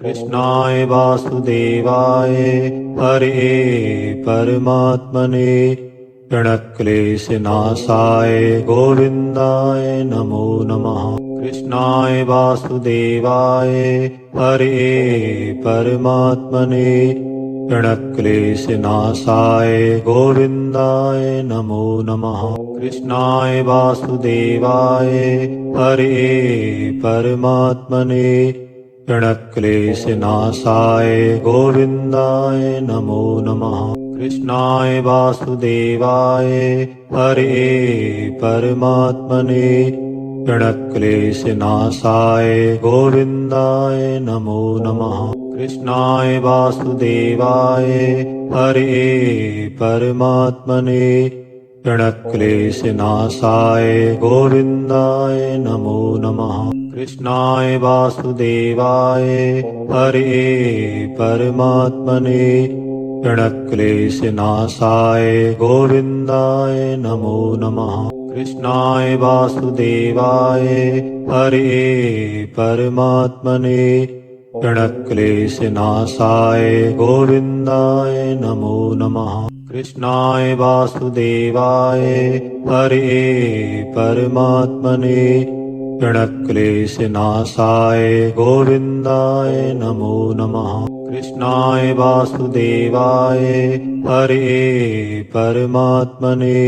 कृष्णाय वासुदेवाय हरे परमात्मने प्रणक्लेशनाशाय गोविन्दाय नमो नमः। कृष्णाय वासुदेवाय हरे परमात्मने प्रणक्लेशनाशाय गोविन्दाय नमो नमः। कृष्णाय वासुदेवाय हरे परमात्मने प्रणक्लेशनाशाय गोविन्दाय नमो नमः। कृष्णाय वासुदेवाय हरे परमात्मने प्रणक्लेशनाशाय गोविन्दाय नमो नमः। कृष्णाय वासुदेवाय हरे परमात्मने प्रणक्लेशनाशाय गोविन्दाय नमो नमः। कृष्णाय वासुदेवाय हरे परमात्मने प्रणक्लेशनाशाय गोविन्दाय नमो नमः। कृष्णाय वासुदेवाय हरे परमात्मने प्रणक्लेशनाशाय गोविन्दाय नमो नमः। कृष्णाय वासुदेवाय हरे परमात्मने प्रणक्लेशनाशाय गोविन्दाय नमो नमः। कृष्णाय वासुदेवाय हरे परमात्मने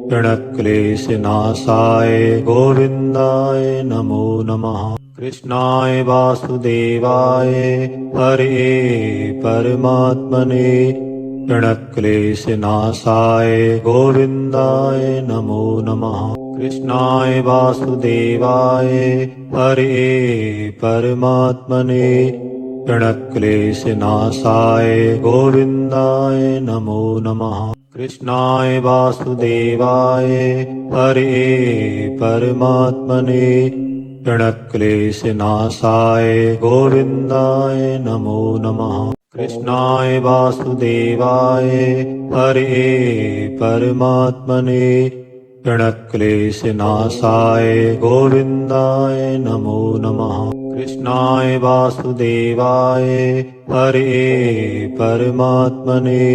प्रणक्लेशनाशाय गोविन्दाय नमो नमः। कृष्णाय वासुदेवाय हरे परमात्मने प्रणक्लेशनाशाय गोविन्दाय नमो नमः। कृष्णाय वासुदेवाय हरे परमात्मने प्रणक्लेशनाशाय गोविन्दाय नमो नमः। कृष्णाय वासुदेवाय हरे परमात्मने प्रणक्लेशनाशाय गोविन्दाय नमो नमः। कृष्णाय वासुदेवाय हरे परमात्मने प्रणक्लेशनाशाय गोविन्दाय नमो नमः। कृष्णाय वासुदेवाय हरे परमात्मने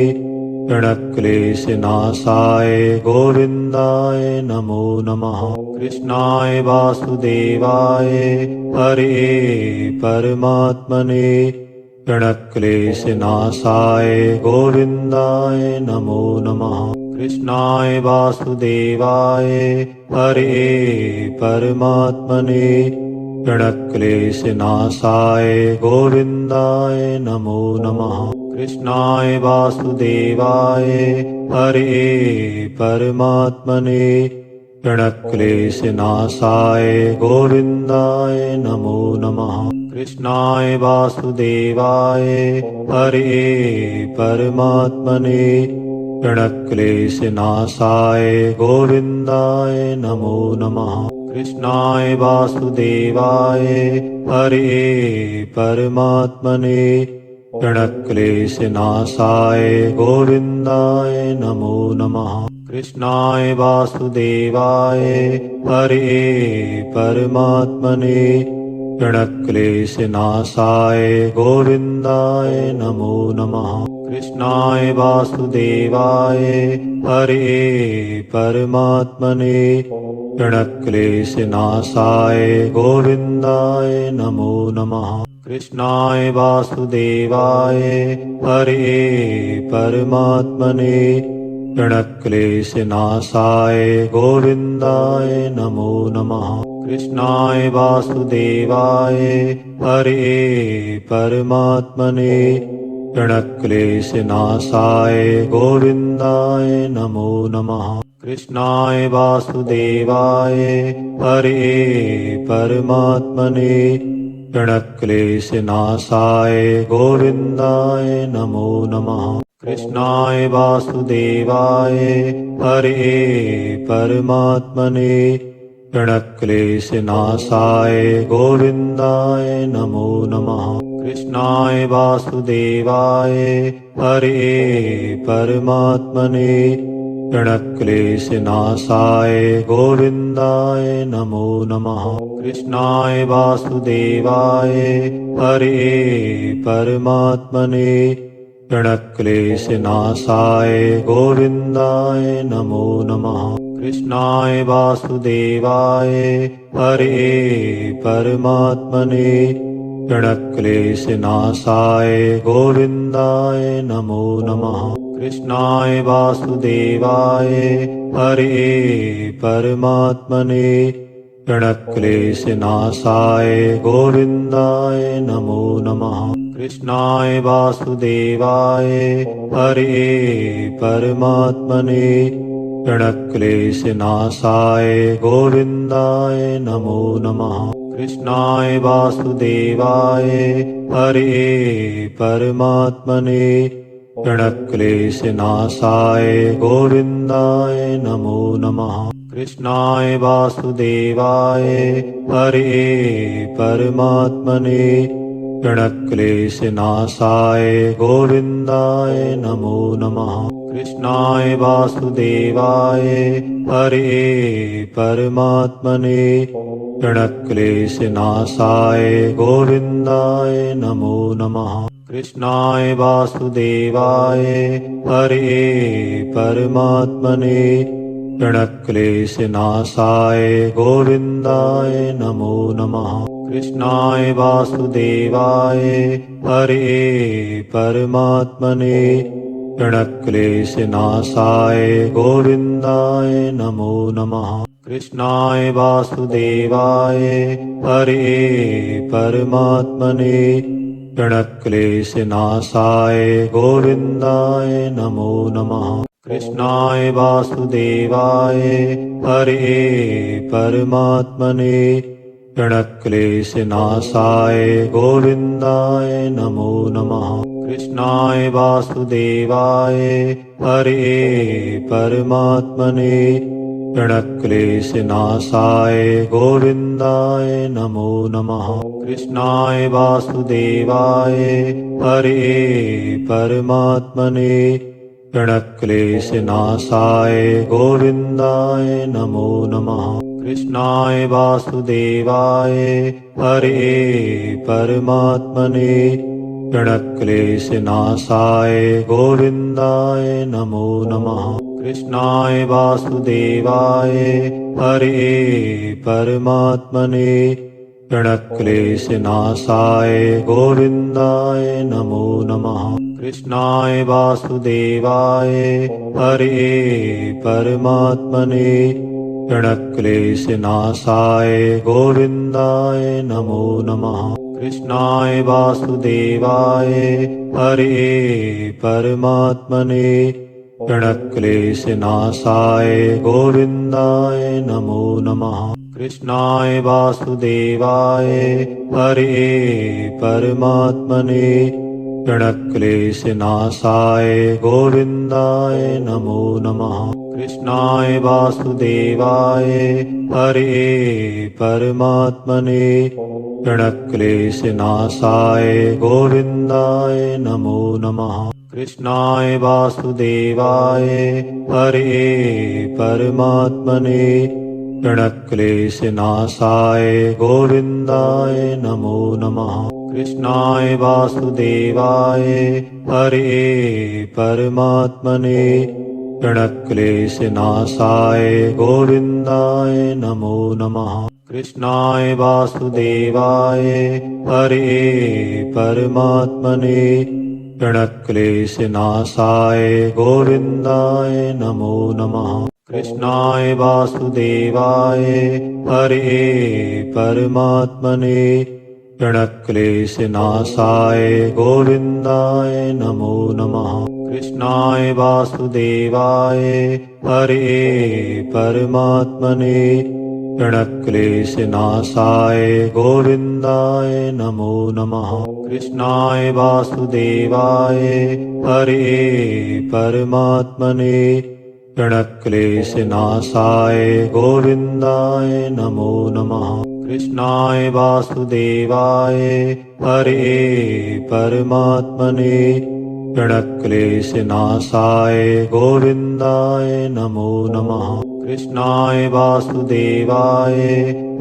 प्रणक्लेशनाशाय गोविन्दाय नमो नमः। कृष्णाय वासुदेवाय हरे परमात्मने प्रणक्लेशनाशाय गोविन्दाय नमो नमः। कृष्णाय वासुदेवाय हरे परमात्मने प्रणक्लेशनाशाय गोविन्दाय नमो नमः। कृष्णाय वासुदेवाय हरे परमात्मने प्रणक्लेशनाशाय गोविन्दाय नमो नमः। कृष्णाय वासुदेवाय हरे परमात्मने प्रणक्लेशनाशाय गोविन्दाय नमो नमः। कृष्णाय वासुदेवाय हरे परमात्मने प्रणक्लेशनाशाय गोविन्दाय नमो नमः। कृष्णाय वासुदेवाय हरे परमात्मने प्रणक्लेशनाशाय गोविन्दाय नमो नमः। कृष्णाय वासुदेवाय हरे परमात्मने प्रणक्लेशनाशाय गोविन्दाय नमो नमः। कृष्णाय वासुदेवाय हरे परमात्मने प्रणक्लेशनाशाय गोविन्दाय नमो नमः। कृष्णाय वासुदेवाय हरे परमात्मने प्रणक्लेशनाशाय गोविन्दाय नमो नमः। कृष्णाय वासुदेवाय हरे परमात्मने प्रणक्लेशनाशाय गोविन्दाय नमो नमः। कृष्णाय वासुदेवाय हरे परमात्मने प्रणक्लेशनाशाय गोविन्दाय नमो नमः। कृष्णाय वासुदेवाय हरे परमात्मने प्रणक्लेशनाशाय गोविन्दाय नमो नमः। कृष्णाय वासुदेवाय हरे परमात्मने प्रणक्लेशनाशाय गोविन्दाय नमो नमः। कृष्णाय वासुदेवाय हरे परमात्मने प्रणक्लेशनाशाय गोविन्दाय नमो नमः। कृष्णाय वासुदेवाय हरे परमात्मने प्रणक्लेशनाशाय गोविन्दाय नमो नमः। कृष्णाय वासुदेवाय हरे परमात्मने प्रणक्लेशनाशाय गोविन्दाय नमो नमः। कृष्णाय वासुदेवाय हरे परमात्मने प्रणक्लेशनाशाय गोविन्दाय नमो नमः। कृष्णाय वासुदेवाय हरे परमात्मने प्रणक्लेशनाशाय गोविन्दाय नमो नमः। कृष्णाय वासुदेवाय हरे परमात्मने प्रणक्लेशनाशाय गोविन्दाय नमो नमः। कृष्णाय वासुदेवाय हरे परमात्मने प्रणक्लेशनाशाय गोविन्दाय नमो नमः। कृष्णाय वासुदेवाय हरे परमात्मने प्रणक्लेशनाशाय गोविन्दाय नमो नमः। कृष्णाय वासुदेवाय हरे परमात्मने प्रणक्लेशनाशाय गोविन्दाय नमो नमः। कृष्णाय वासुदेवाय हरे परमात्मने प्रणक्लेशनाशाय गोविन्दाय नमो नमः। कृष्णाय वासुदेवाय हरे परमात्मने प्रणक्लेशनाशाय गोविन्दाय नमो नमः। कृष्णाय वासुदेवाय हरे परमात्मने प्रणक्लेशनाशाय गोविन्दाय नमो नमः। कृष्णाय वासुदेवाय हरे परमात्मने प्रणक्लेशनाशाय गोविन्दाय नमो नमः। कृष्णाय वासुदेवाय हरे परमात्मने प्रणक्लेशनाशाय गोविन्दाय नमो नमः। कृष्णाय वासुदेवाय हरे परमात्मने प्रणक्लेशनाशाय गोविन्दाय नमो नमः। कृष्णाय वासुदेवाय हरे परमात्मने प्रणक्लेशनाशाय गोविन्दाय नमो नमः। कृष्णाय वासुदेवाय हरे परमात्मने प्रणक्लेशनाशाय गोविन्दाय नमो नमः। कृष्णाय वासुदेवाय हरे परमात्मने प्रणक्लेशनाशाय गोविन्दाय नमो नमः। कृष्णाय वासुदेवाय हरे परमात्मने प्रणक्लेशनाशाय गोविन्दाय नमो नमः। कृष्णाय वासुदेवाय हरे परमात्मने प्रणक्लेशनाशाय गोविन्दाय नमो नमः। कृष्णाय वासुदेवाय हरे परमात्मने प्रणक्लेशनाशाय गोविन्दाय नमो नमः। कृष्णाय वासुदेवाय हरे परमात्मने प्रणक्लेशनाशाय गोविन्दाय नमो नमः। कृष्णाय वासुदेवाय हरे परमात्मने प्रणक्लेशनाशाय गोविन्दाय नमो नमः। कृष्णाय वासुदेवाय हरे परमात्मने प्रणक्लेशनाशाय गोविन्दाय नमो नमः। कृष्णाय वासुदेवाय हरे परमात्मने प्रणक्लेशनाशाय गोविन्दाय नमो नमः। कृष्णाय वासुदेवाय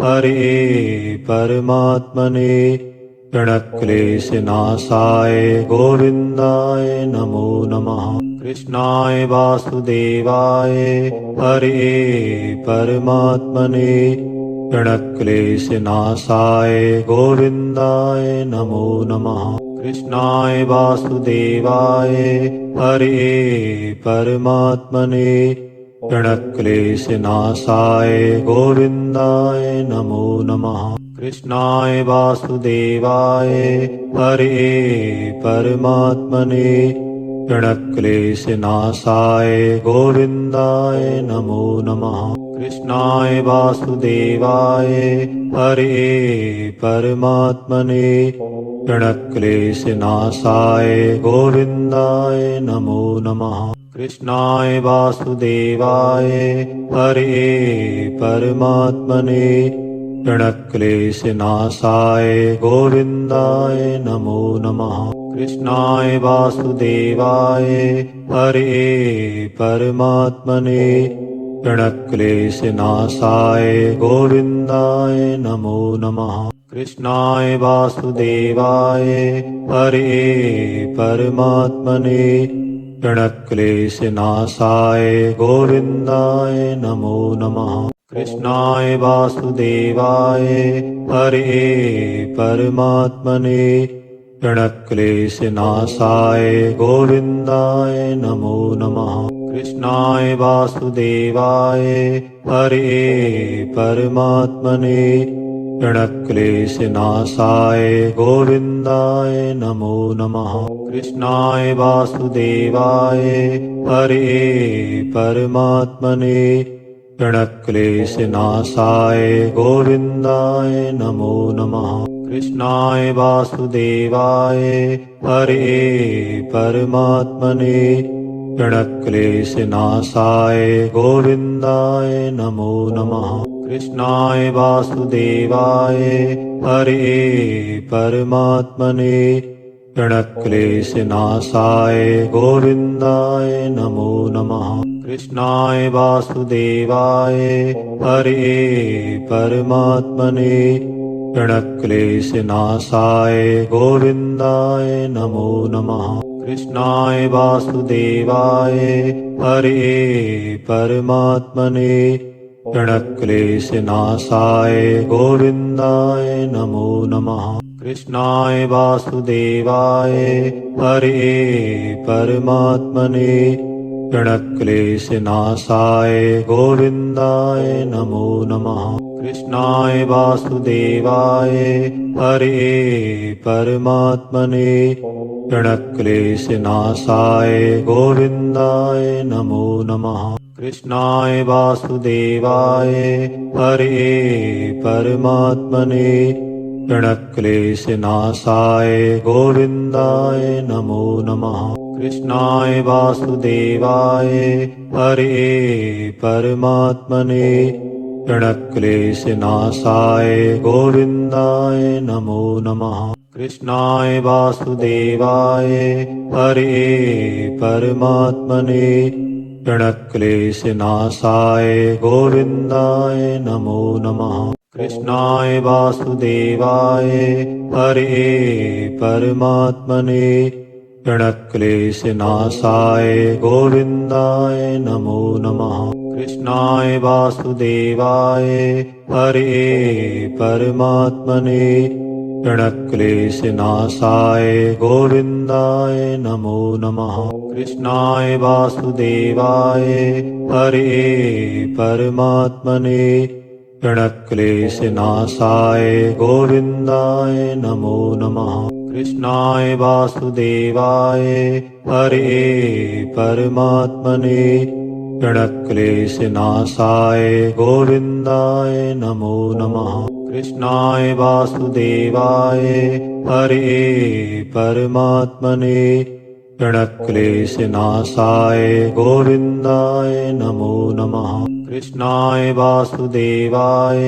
हरे परमात्मने प्रणक्लेशनाशाय गोविन्दाय नमो नमः। कृष्णाय वासुदेवाय हरे परमात्मने प्रणक्लेशनाशाय गोविन्दाय नमो नमः। कृष्णाय वासुदेवाय हरे परमात्मने प्रणक्लेशनाशाय गोविन्दाय नमो नमः। कृष्णाय वासुदेवाय हरे परमात्मने प्रणक्लेशनाशाय गोविन्दाय नमो नमः। कृष्णाय वासुदेवाय हरे परमात्मने प्रणक्लेशनाशाय गोविन्दाय नमो नमः। कृष्णाय वासुदेवाय हरे परमात्मने प्रणक्लेशनाशाय गोविन्दाय नमो नमः। कृष्णाय वासुदेवाय हरे परमात्मने प्रणक्लेशनाशाय गोविन्दाय नमो नमः। कृष्णाय वासुदेवाय हरे परमात्मने प्रणक्लेशनाशाय गोविन्दाय नमो नमः। कृष्णाय वासुदेवाय हरे परमात्मने प्रणक्लेशनाशाय गोविन्दाय नमो नमः। कृष्णाय वासुदेवाय हरे परमात्मने प्रणक्लेशनाशाय गोविन्दाय नमो नमः। कृष्णाय वासुदेवाय हरे परमात्मने प्रणक्लेशनाशाय गोविन्दाय नमो नमः। कृष्णाय वासुदेवाय हरे परमात्मने प्रणक्लेशनाशाय गोविन्दाय नमो नमः। कृष्णाय वासुदेवाय हरे परमात्मने प्रणक्लेशनाशाय गोविन्दाय नमो नमः। कृष्णाय वासुदेवाय हरे परमात्मने प्रणक्लेशनाशाय गोविन्दाय नमो नमः। कृष्णाय वासुदेवाय हरे परमात्मने प्रणक्लेशनाशाय गोविन्दाय नमो नमः। कृष्णाय वासुदेवाय हरे परमात्मने प्रणक्लेशनाशाय गोविन्दाय नमो नमः। कृष्णाय वासुदेवाय हरे परमात्मने प्रणक्लेशनाशाय गोविन्दाय नमो नमः। कृष्णाय वासुदेवाय हरे परमात्मने प्रणक्लेशनाशाय गोविन्दाय नमो नमः। कृष्णाय वासुदेवाय हरे परमात्मने प्रणक्लेशनाशाय गोविन्दाय नमो नमः। कृष्णाय वासुदेवाय हरे परमात्मने प्रणक्लेशनाशाय गोविन्दाय नमो नमः। कृष्णाय वासुदेवाय हरे परमात्मने प्रणक्लेशनाशाय गोविन्दाय नमो नमः। कृष्णाय वासुदेवाय हरे परमात्मने प्रणक्लेशनाशाय गोविन्दाय नमो नमः। कृष्णाय वासुदेवाय हरे परमात्मने प्रणक्लेशनाशाय गोविन्दाय नमो नमः। कृष्णाय वासुदेवाय हरे परमात्मने प्रणक्लेशनाशाय गोविन्दाय नमो नमः। कृष्णाय वासुदेवाय हरे परमात्मने प्रणक्लेशनाशाय गोविन्दाय नमो नमः। कृष्णाय वासुदेवाय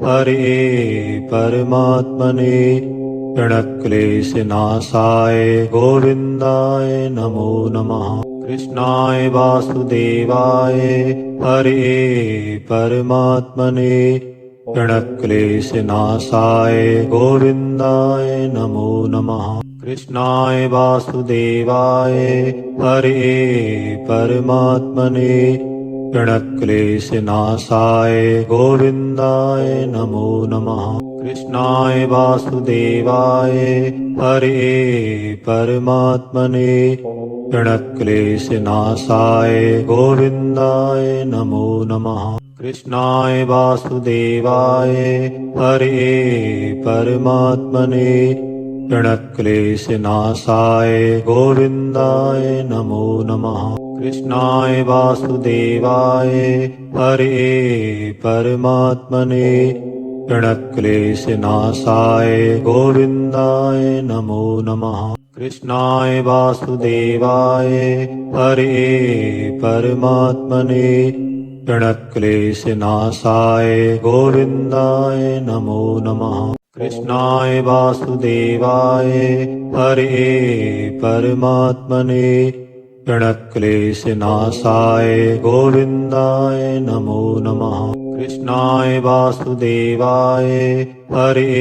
हरे परमात्मने प्रणक्लेशनाशाय गोविन्दाय नमो नमः। कृष्णाय वासुदेवाय हरे परमात्मने प्रणक्लेशनाशाय गोविन्दाय नमो नमः। कृष्णाय वासुदेवाय हरे परमात्मने प्रणक्लेशनाशाय गोविन्दाय नमो नमः। कृष्णाय वासुदेवाय हरे परमात्मने प्रणक्लेशनाशाय गोविन्दाय नमो नमः। कृष्णाय वासुदेवाय हरे परमात्मने प्रणक्लेशनाशाय गोविन्दाय नमो नमः। कृष्णाय वासुदेवाय हरे परमात्मने प्रणक्लेशनाशाय गोविन्दाय नमो नमः। कृष्णाय वासुदेवाय हरे परमात्मने प्रणक्लेशनाशाय गोविन्दाय नमो नमः। कृष्णाय वासुदेवाय हरे परमात्मने प्रणक्लेशनाशाय गोविन्दाय नमो नमः। कृष्णाय वासुदेवाय हरे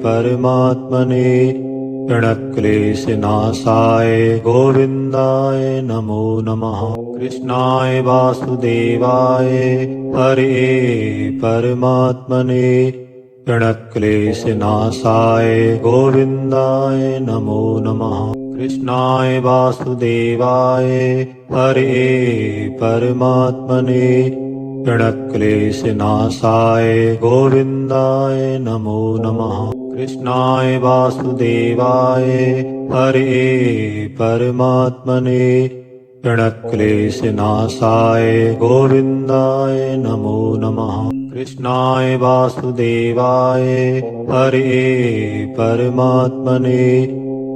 परमात्मने प्रणक्लेशनाशाय गोविन्दाय नमो नमः। कृष्णाय वासुदेवाय हरे परमात्मने प्रणक्लेशनाशाय गोविन्दाय नमो नमः। कृष्णाय वासुदेवाय हरे परमात्मने प्रणक्लेशनाशाय गोविन्दाय नमो नमः। कृष्णाय वासुदेवाय हरे परमात्मने प्रणक्लेशनाशाय गोविन्दाय नमो नमः। कृष्णाय वासुदेवाय हरे परमात्मने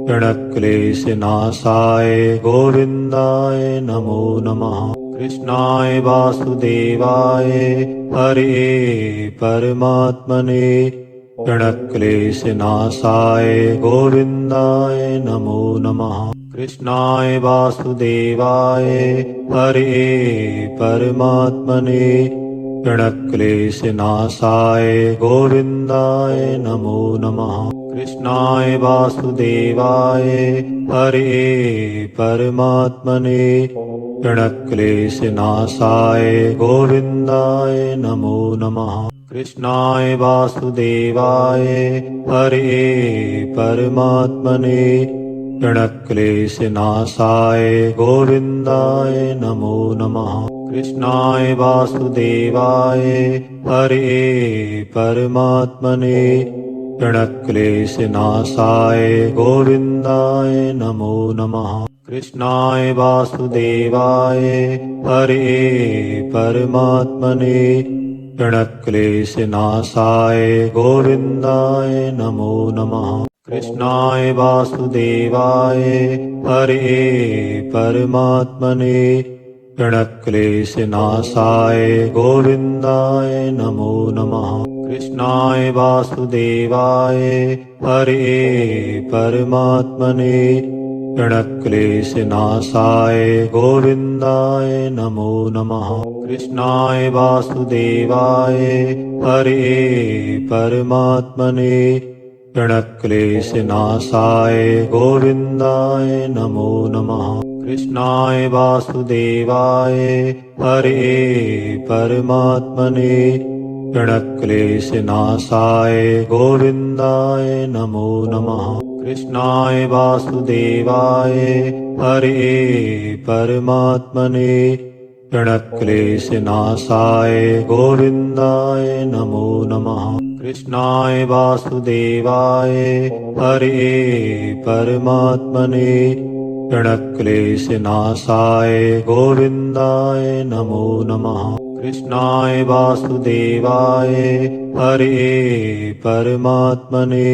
प्रणक्लेशनाशाय गोविन्दाय नमो नमः। कृष्णाय वासुदेवाय हरे परमात्मने प्रणक्लेशनाशाय गोविन्दाय नमो नमः। कृष्णाय वासुदेवाय हरे परमात्मने प्रणक्लेशनाशाय गोविन्दाय नमो नमः। कृष्णाय वासुदेवाय हरे परमात्मने प्रणक्लेशनाशाय गोविन्दाय नमो नमः। कृष्णाय वासुदेवाय हरे परमात्मने प्रणक्लेशनाशाय गोविन्दाय नमो नमः। कृष्णाय वासुदेवाय हरे परमात्मने प्रणक्लेशनाशाय गोविन्दाय नमो नमः। कृष्णाय वासुदेवाय हरे परमात्मने प्रणक्लेशनाशाय गोविन्दाय नमो नमः। कृष्णाय वासुदेवाय हरे परमात्मने प्रणक्लेशनाशाय गोविन्दाय नमो नमः। कृष्णाय वासुदेवाय हरे परमात्मने प्रणक्लेशनाशाय गोविन्दाय नमो नमः। कृष्णाय वासुदेवाय हरे परमात्मने प्रणक्लेशनाशाय गोविन्दाय नमो नमः। कृष्णाय वासुदेवाय हरे परमात्मने प्रणक्लेशनाशाय गोविन्दाय नमो नमः। कृष्णाय वासुदेवाय हरे परमात्मने प्रणक्लेशनाशाय गोविन्दाय नमो नमः। कृष्णाय वासुदेवाय हरे परमात्मने प्रणक्लेशनाशाय गोविन्दाय नमो नमः। कृष्णाय वासुदेवाय हरे परमात्मने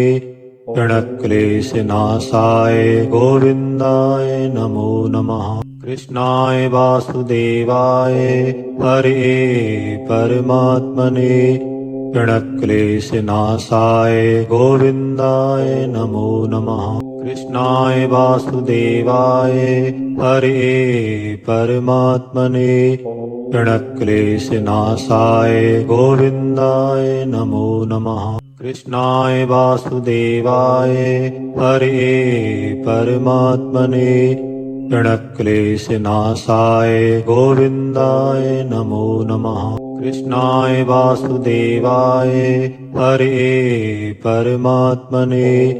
प्रणक्लेशनाशाय गोविन्दाय नमो नमः। कृष्णाय वासुदेवाय हरे परमात्मने प्रणक्लेशनाशाय गोविन्दाय नमो नमः। कृष्णाय वासुदेवाय हरे परमात्मने प्रणक्लेशनाशाय गोविन्दाय नमो नमः। कृष्णाय वासुदेवाय हरे परमात्मने प्रणक्लेशनाशाय गोविन्दाय नमो नमः। कृष्णाय वासुदेवाय हरे परमात्मने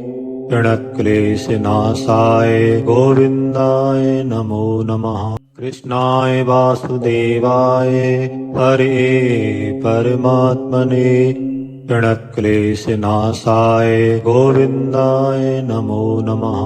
प्रणक्लेशनाशाय गोविन्दाय नमो नमः। कृष्णाय वासुदेवाय हरे परमात्मने प्रणक्लेशनाशाय गोविन्दाय नमो नमः।